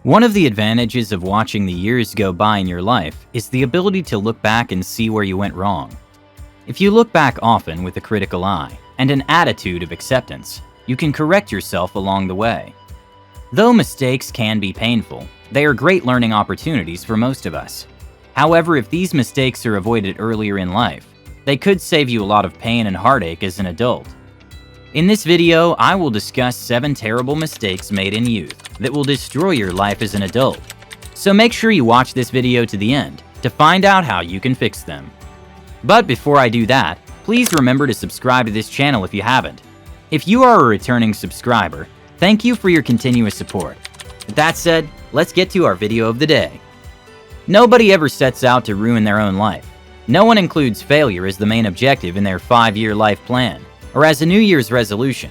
One of the advantages of watching the years go by in your life is the ability to look back and see where you went wrong. If you look back often with a critical eye and an attitude of acceptance, you can correct yourself along the way. Though mistakes can be painful, they are great learning opportunities for most of us. However, if these mistakes are avoided earlier in life, they could save you a lot of pain and heartache as an adult. In this video, I will discuss 7 terrible mistakes made in youth that will destroy your life as an adult. So make sure you watch this video to the end to find out how you can fix them. But before I do that, please remember to subscribe to this channel if you haven't. If you are a returning subscriber, thank you for your continuous support. With that said, let's get to our video of the day. Nobody ever sets out to ruin their own life. No one includes failure as the main objective in their 5-year life plan, or as a New Year's resolution.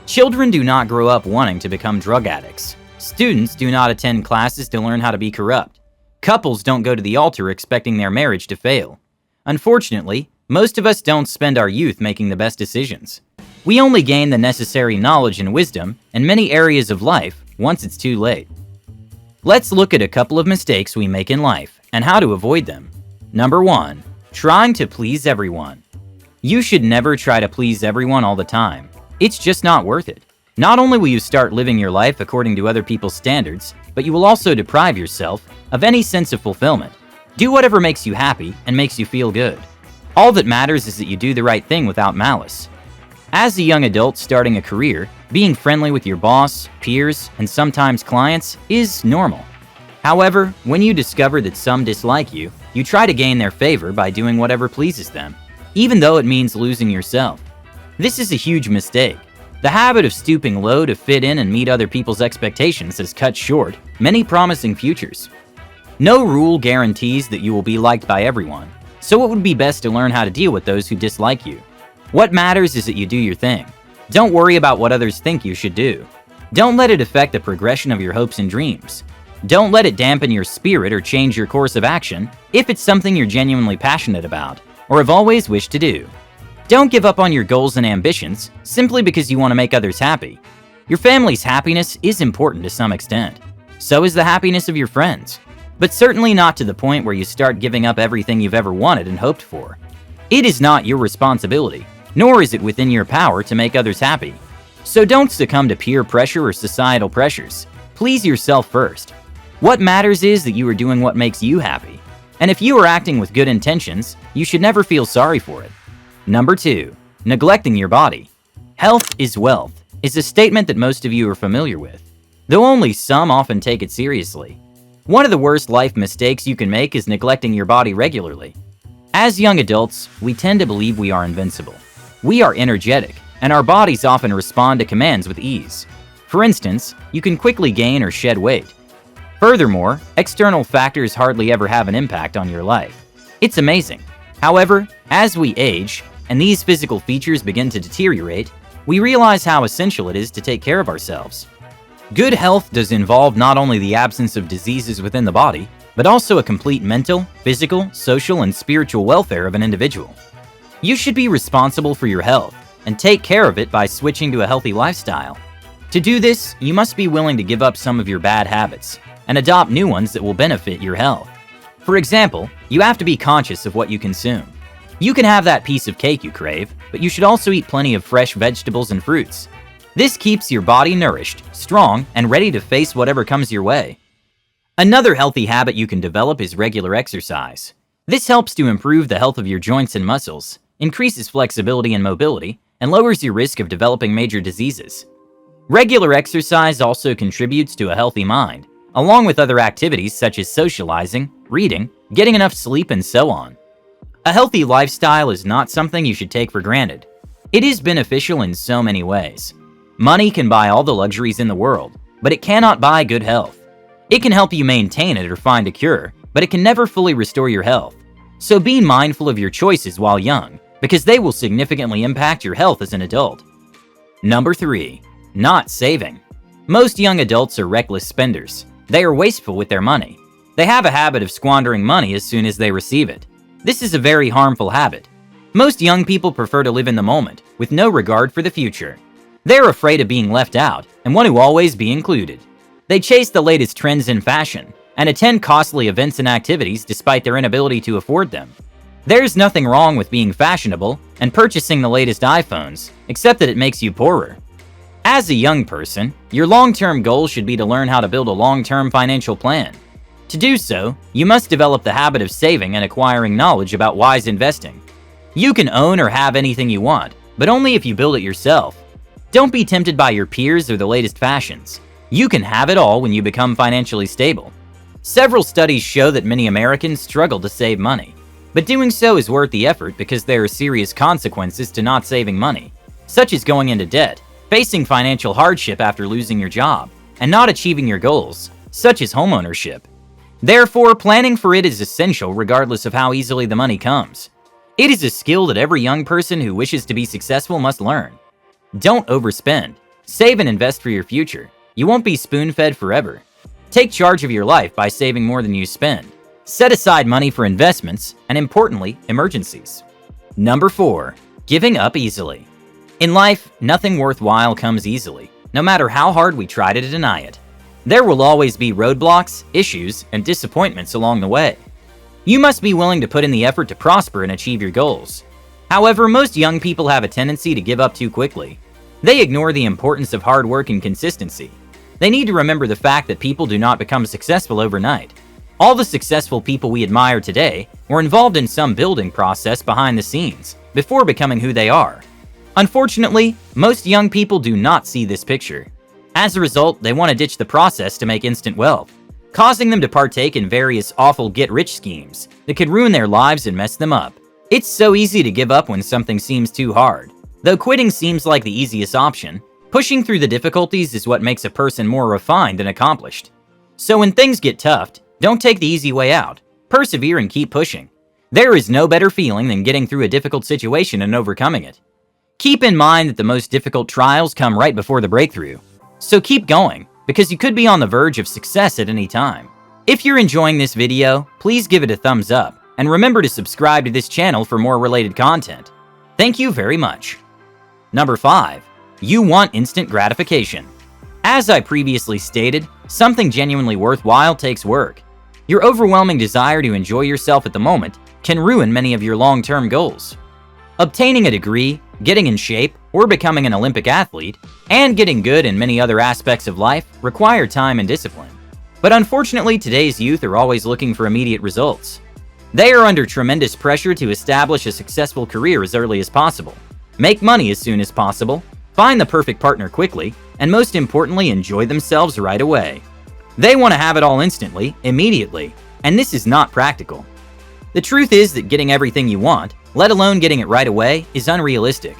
Children do not grow up wanting to become drug addicts. Students do not attend classes to learn how to be corrupt. Couples don't go to the altar expecting their marriage to fail. Unfortunately, most of us don't spend our youth making the best decisions. We only gain the necessary knowledge and wisdom in many areas of life once it's too late. Let's look at a couple of mistakes we make in life and how to avoid them. Number 1. Trying to please everyone. You should never try to please everyone all the time. It's just not worth it. Not only will you start living your life according to other people's standards, but you will also deprive yourself of any sense of fulfillment. Do whatever makes you happy and makes you feel good. All that matters is that you do the right thing without malice. As a young adult starting a career, being friendly with your boss, peers, and sometimes clients is normal. However, when you discover that some dislike you, you try to gain their favor by doing whatever pleases them, even though it means losing yourself. This is a huge mistake. The habit of stooping low to fit in and meet other people's expectations has cut short many promising futures. No rule guarantees that you will be liked by everyone, so it would be best to learn how to deal with those who dislike you. What matters is that you do your thing. Don't worry about what others think you should do. Don't let it affect the progression of your hopes and dreams. Don't let it dampen your spirit or change your course of action if it's something you're genuinely passionate about or have always wished to do. Don't give up on your goals and ambitions simply because you want to make others happy. Your family's happiness is important to some extent. So is the happiness of your friends, but certainly not to the point where you start giving up everything you've ever wanted and hoped for. It is not your responsibility, nor is it within your power to make others happy. So don't succumb to peer pressure or societal pressures. Please yourself first. What matters is that you are doing what makes you happy. And if you are acting with good intentions, you should never feel sorry for it. Number 2. Neglecting your body. Health is wealth is a statement that most of you are familiar with, though only some often take it seriously. One of the worst life mistakes you can make is neglecting your body regularly. As young adults, we tend to believe we are invincible. We are energetic, and our bodies often respond to commands with ease. For instance, you can quickly gain or shed weight. Furthermore, external factors hardly ever have an impact on your life. It's amazing. However, as we age, and these physical features begin to deteriorate, we realize how essential it is to take care of ourselves. Good health does involve not only the absence of diseases within the body, but also a complete mental, physical, social, and spiritual welfare of an individual. You should be responsible for your health and take care of it by switching to a healthy lifestyle. To do this, you must be willing to give up some of your bad habits and adopt new ones that will benefit your health. For example, you have to be conscious of what you consume. You can have that piece of cake you crave, but you should also eat plenty of fresh vegetables and fruits. This keeps your body nourished, strong, and ready to face whatever comes your way. Another healthy habit you can develop is regular exercise. This helps to improve the health of your joints and muscles, increases flexibility and mobility, and lowers your risk of developing major diseases. Regular exercise also contributes to a healthy mind, along with other activities such as socializing, reading, getting enough sleep, and so on. A healthy lifestyle is not something you should take for granted. It is beneficial in so many ways. Money can buy all the luxuries in the world, but it cannot buy good health. It can help you maintain it or find a cure, but it can never fully restore your health. So be mindful of your choices while young, because they will significantly impact your health as an adult. Number 3. Not saving. Most young adults are reckless spenders. They are wasteful with their money. They have a habit of squandering money as soon as they receive it. This is a very harmful habit. Most young people prefer to live in the moment, with no regard for the future. They're afraid of being left out and want to always be included. They chase the latest trends in fashion and attend costly events and activities despite their inability to afford them. There's nothing wrong with being fashionable and purchasing the latest iPhones, except that it makes you poorer. As a young person, your long-term goal should be to learn how to build a long-term financial plan. To do so, you must develop the habit of saving and acquiring knowledge about wise investing. You can own or have anything you want, but only if you build it yourself. Don't be tempted by your peers or the latest fashions. You can have it all when you become financially stable. Several studies show that many Americans struggle to save money, but doing so is worth the effort because there are serious consequences to not saving money, such as going into debt, facing financial hardship after losing your job, and not achieving your goals, such as homeownership. Therefore, planning for it is essential regardless of how easily the money comes. It is a skill that every young person who wishes to be successful must learn. Don't overspend. Save and invest for your future. You won't be spoon-fed forever. Take charge of your life by saving more than you spend. Set aside money for investments and, importantly, emergencies. Number 4. Giving up easily. In life, nothing worthwhile comes easily, no matter how hard we try to deny it. There will always be roadblocks, issues, and disappointments along the way. You must be willing to put in the effort to prosper and achieve your goals. However, most young people have a tendency to give up too quickly. They ignore the importance of hard work and consistency. They need to remember the fact that people do not become successful overnight. All the successful people we admire today were involved in some building process behind the scenes before becoming who they are. Unfortunately, most young people do not see this picture. As a result, they want to ditch the process to make instant wealth, causing them to partake in various awful get-rich schemes that could ruin their lives and mess them up. It's so easy to give up when something seems too hard. Though quitting seems like the easiest option, pushing through the difficulties is what makes a person more refined and accomplished. So when things get tough, don't take the easy way out. Persevere and keep pushing. There is no better feeling than getting through a difficult situation and overcoming it. Keep in mind that the most difficult trials come right before the breakthrough. So keep going, because you could be on the verge of success at any time. If you're enjoying this video, please give it a thumbs up, and remember to subscribe to this channel for more related content. Thank you very much. Number 5. You want instant gratification. As I previously stated, something genuinely worthwhile takes work. Your overwhelming desire to enjoy yourself at the moment can ruin many of your long-term goals. Obtaining a degree, getting in shape, or becoming an Olympic athlete, and getting good in many other aspects of life require time and discipline. But unfortunately, today's youth are always looking for immediate results. They are under tremendous pressure to establish a successful career as early as possible, make money as soon as possible, find the perfect partner quickly, and most importantly, enjoy themselves right away. They want to have it all instantly, immediately, and this is not practical. The truth is that getting everything you want, let alone getting it right away, is unrealistic.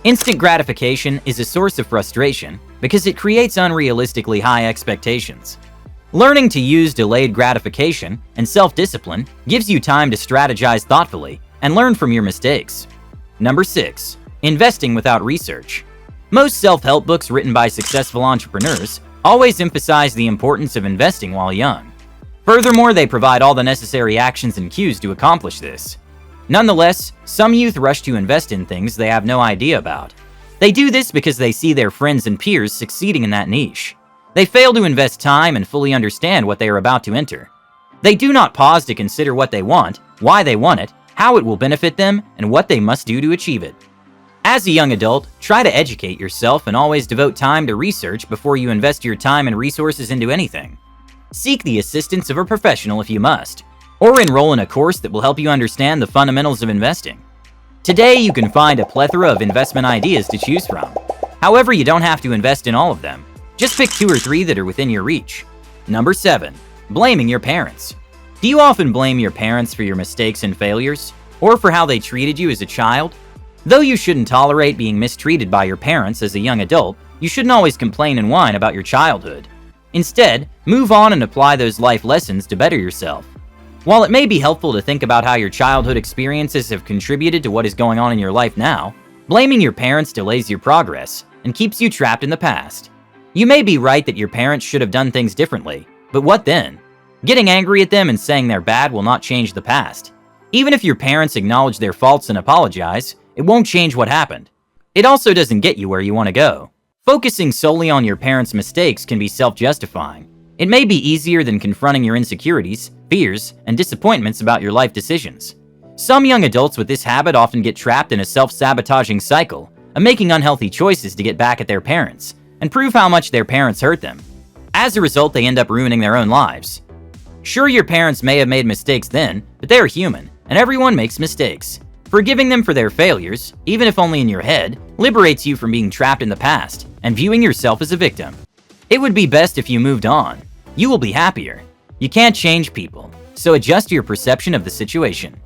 Instant gratification is a source of frustration because it creates unrealistically high expectations. Learning to use delayed gratification and self-discipline gives you time to strategize thoughtfully and learn from your mistakes. Number 6. Investing without research. Most self-help books written by successful entrepreneurs always emphasize the importance of investing while young. Furthermore, they provide all the necessary actions and cues to accomplish this. Nonetheless, some youth rush to invest in things they have no idea about. They do this because they see their friends and peers succeeding in that niche. They fail to invest time and fully understand what they are about to enter. They do not pause to consider what they want, why they want it, how it will benefit them, and what they must do to achieve it. As a young adult, try to educate yourself and always devote time to research before you invest your time and resources into anything. Seek the assistance of a professional if you must, or enroll in a course that will help you understand the fundamentals of investing. Today, you can find a plethora of investment ideas to choose from. However, you don't have to invest in all of them. Just pick 2 or 3 that are within your reach. Number 7. Blaming your parents. Do you often blame your parents for your mistakes and failures, or for how they treated you as a child? Though you shouldn't tolerate being mistreated by your parents as a young adult, you shouldn't always complain and whine about your childhood. Instead, move on and apply those life lessons to better yourself. While it may be helpful to think about how your childhood experiences have contributed to what is going on in your life now, blaming your parents delays your progress and keeps you trapped in the past. You may be right that your parents should have done things differently, but what then? Getting angry at them and saying they're bad will not change the past. Even if your parents acknowledge their faults and apologize, it won't change what happened. It also doesn't get you where you want to go. Focusing solely on your parents' mistakes can be self-justifying, It may be easier than confronting your insecurities, fears, and disappointments about your life decisions. Some young adults with this habit often get trapped in a self-sabotaging cycle of making unhealthy choices to get back at their parents and prove how much their parents hurt them. As a result, they end up ruining their own lives. Sure, your parents may have made mistakes then, but they are human, and everyone makes mistakes. Forgiving them for their failures, even if only in your head, liberates you from being trapped in the past and viewing yourself as a victim. It would be best if you moved on. You will be happier. You can't change people, so adjust your perception of the situation.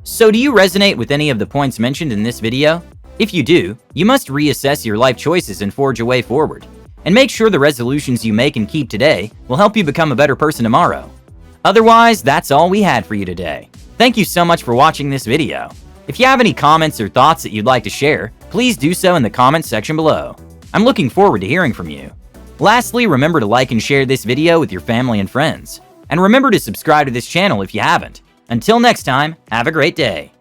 So do you resonate with any of the points mentioned in this video? If you do, you must reassess your life choices and forge a way forward. And make sure the resolutions you make and keep today will help you become a better person tomorrow. Otherwise, that's all we had for you today. Thank you so much for watching this video. If you have any comments or thoughts that you'd like to share, please do so in the comments section below. I'm looking forward to hearing from you. Lastly, remember to like and share this video with your family and friends. And remember to subscribe to this channel if you haven't. Until next time, have a great day.